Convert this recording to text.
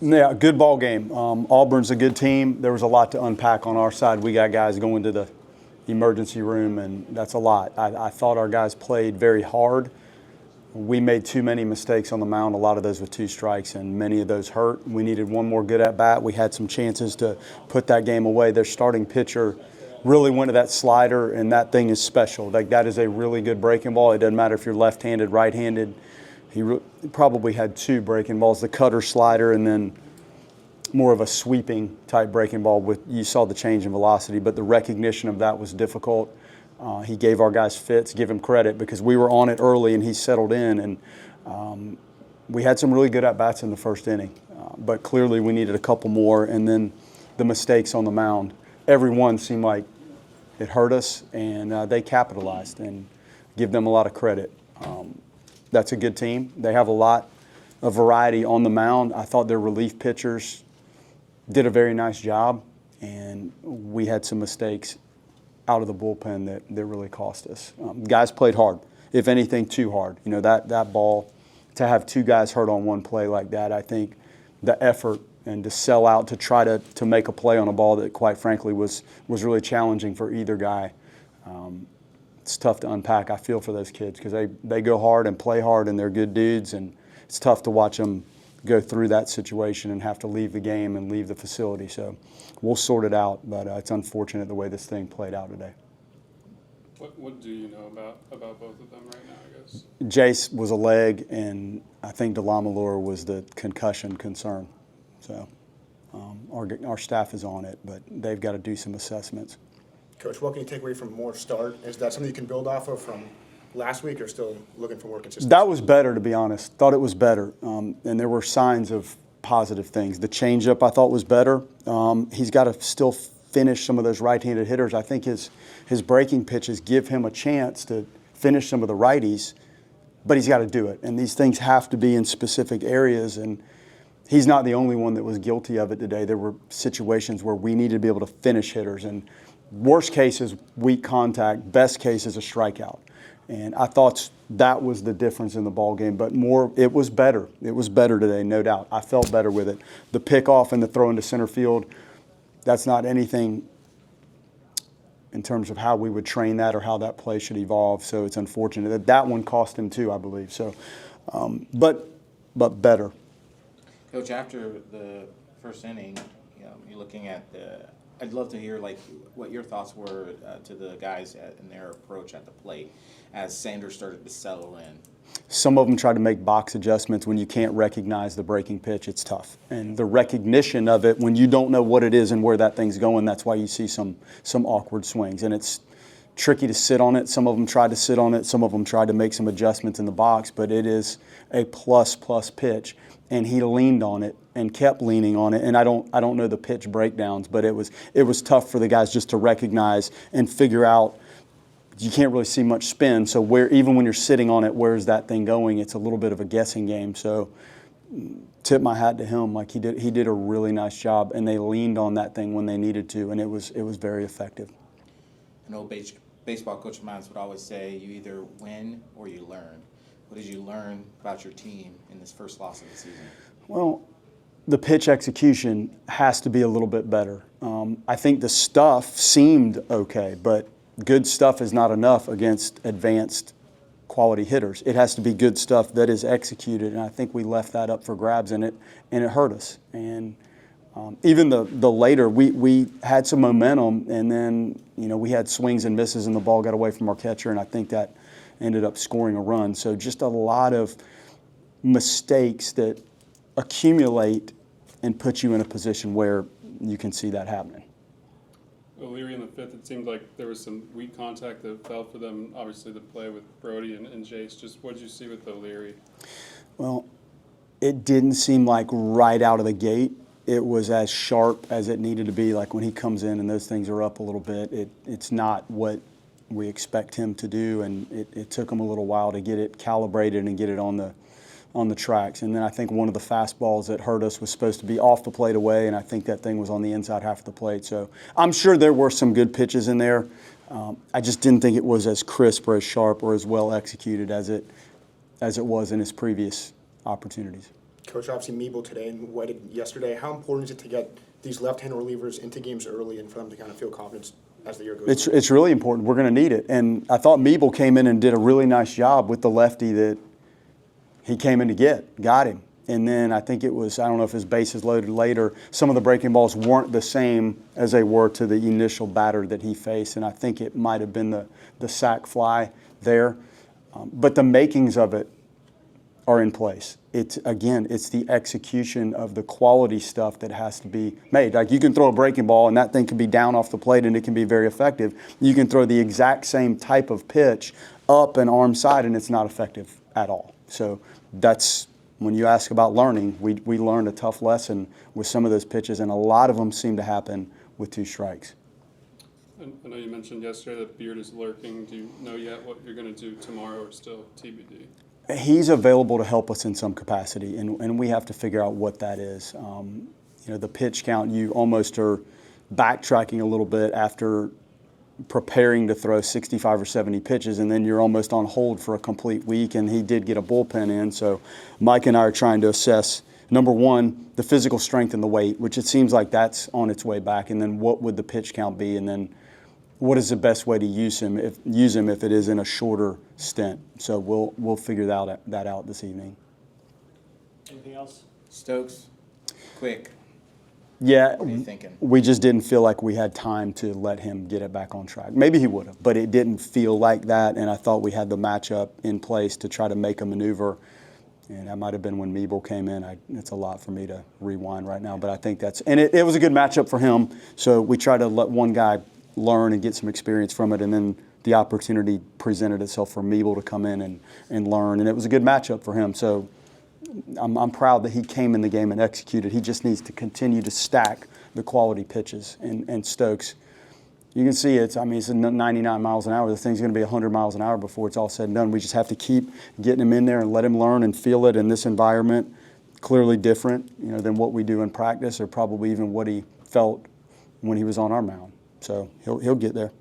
Yeah, good ball game. Auburn's a good team. There was a lot to unpack on our side. We got guys going to the emergency room, and that's a lot. I thought our guys played very hard. We made too many mistakes on the mound, a lot of those with 2 strikes, and many of those hurt. We needed one more good at-bat. We had some chances to put that game away. Their starting pitcher really went to that slider, and that thing is special. Like, that is a really good breaking ball. It doesn't matter if you're left-handed, right-handed. He probably had 2 breaking balls, the cutter slider and then more of a sweeping type breaking ball. You saw the change in velocity, but the recognition of that was difficult. He gave our guys fits, give him credit, because we were on it early and he settled in. And we had some really good at-bats in the first inning, but clearly we needed a couple more. And then the mistakes on the mound, every one seemed like it hurt us, and they capitalized, and give them a lot of credit. That's a good team. They have a lot of variety on the mound. I thought their relief pitchers did a very nice job, and we had some mistakes out of the bullpen that really cost us. Guys played hard, if anything, too hard. You know, that ball, to have 2 guys hurt on one play like that, I think the effort and to sell out to try to make a play on a ball that, quite frankly, was really challenging for either guy. It's tough to unpack. I feel for those kids because they go hard and play hard, and they're good dudes, and it's tough to watch them go through that situation and have to leave the game and leave the facility. So we'll sort it out, but it's unfortunate the way this thing played out today. What do you know about both of them right now, I guess? Jace was a leg, and I think DeLamalure was the concussion concern. So our staff is on it, but they've got to do some assessments. Coach, what can you take away from Moore's start? Is that something you can build off of from last week, or still looking for more consistency? That was better, to be honest. Thought it was better, and there were signs of positive things. The changeup I thought was better. He's got to still finish some of those right-handed hitters. I think his breaking pitches give him a chance to finish some of the righties, but he's got to do it. And these things have to be in specific areas, and he's not the only one that was guilty of it today. There were situations where we needed to be able to finish hitters, and worst case is weak contact, best case is a strikeout. And I thought that was the difference in the ball game. But it was better. It was better today, no doubt. I felt better with it. The pickoff and the throw into center field, that's not anything in terms of how we would train that or how that play should evolve. So it's unfortunate that one cost him too, I believe. So, but better. Coach, after the first inning, you're looking at I'd love to hear what your thoughts were to the guys in their approach at the plate as Sanders started to settle in. Some of them try to make box adjustments. When you can't recognize the breaking pitch, it's tough. And the recognition of it, when you don't know what it is and where that thing's going, that's why you see some awkward swings. And it's tricky to sit on it. Some of them tried to sit on it. Some of them tried to make some adjustments in the box. But it is a plus pitch. And he leaned on it and kept leaning on it. And I don't know the pitch breakdowns, but it was tough for the guys just to recognize and figure out. You can't really see much spin, so even when you're sitting on it, where's that thing going? It's a little bit of a guessing game. So tip my hat to him. He did a really nice job, and they leaned on that thing when they needed to, and it was very effective. An old baseball coach of mine would always say, you either win or you learn. What did you learn about your team in this first loss of the season? Well, the pitch execution has to be a little bit better. I think the stuff seemed okay, but good stuff is not enough against advanced quality hitters. It has to be good stuff that is executed, and I think we left that up for grabs in it, and it hurt us. And even the later, we had some momentum, and then we had swings and misses, and the ball got away from our catcher, and I think that ended up scoring a run. So just a lot of mistakes that accumulate and put you in a position where you can see that happening. O'Leary in the fifth, it seemed like there was some weak contact that fell for them, obviously the play with Brody and Jace. Just what did you see with O'Leary? Well, it didn't seem like right out of the gate it was as sharp as it needed to be. Like when he comes in and those things are up a little bit, it's not what we expect him to do, and it took him a little while to get it calibrated and get it on the tracks. And then I think one of the fastballs that hurt us was supposed to be off the plate away, and I think that thing was on the inside half of the plate. So I'm sure there were some good pitches in there. I just didn't think it was as crisp or as sharp or as well executed as it was in his previous opportunities. Coach, obviously Meeble today and Whited yesterday. How important is it to get these left-hand relievers into games early and for them to kind of feel confidence as the year goes on? It's really important. We're going to need it. And I thought Meeble came in and did a really nice job with the lefty that he came in to got him. And then I think it was, I don't know if his bases loaded later, some of the breaking balls weren't the same as they were to the initial batter that he faced. And I think it might have been the sac fly there. But the makings of it are in place. It's the execution of the quality stuff that has to be made. Like you can throw a breaking ball and that thing can be down off the plate and it can be very effective. You can throw the exact same type of pitch up and arm side and it's not effective at all. So that's, when you ask about learning, we learned a tough lesson with some of those pitches, and a lot of them seem to happen with 2 strikes. I know you mentioned yesterday that Beard is lurking. Do you know yet what you're going to do tomorrow, or still TBD? He's available to help us in some capacity, and we have to figure out what that is. The pitch count, you almost are backtracking a little bit after preparing to throw 65 or 70 pitches, and then you're almost on hold for a complete week, and he did get a bullpen in. So Mike and I are trying to assess, number one, the physical strength and the weight, which it seems like that's on its way back, and then what would the pitch count be, and then what is the best way to use him if it is in a shorter stint. So we'll figure that out this evening. Anything else? Stokes, quick. Yeah, What are you thinking? we just didn't feel like we had time to let him get it back on track. Maybe he would have, but it didn't feel like that, and I thought we had the matchup in place to try to make a maneuver, and that might have been when Meeble came in. It's a lot for me to rewind right now, but I think it was a good matchup for him, so we tried to let one guy learn and get some experience from it, and then the opportunity presented itself for Meeble to come in and learn, and it was a good matchup for him. So I'm proud that he came in the game and executed. He just needs to continue to stack the quality pitches. And Stokes, you can see it's 99 miles an hour. The thing's going to be 100 miles an hour before it's all said and done. We just have to keep getting him in there and let him learn and feel it in this environment. Clearly different, than what we do in practice, or probably even what he felt when he was on our mound. So he'll get there.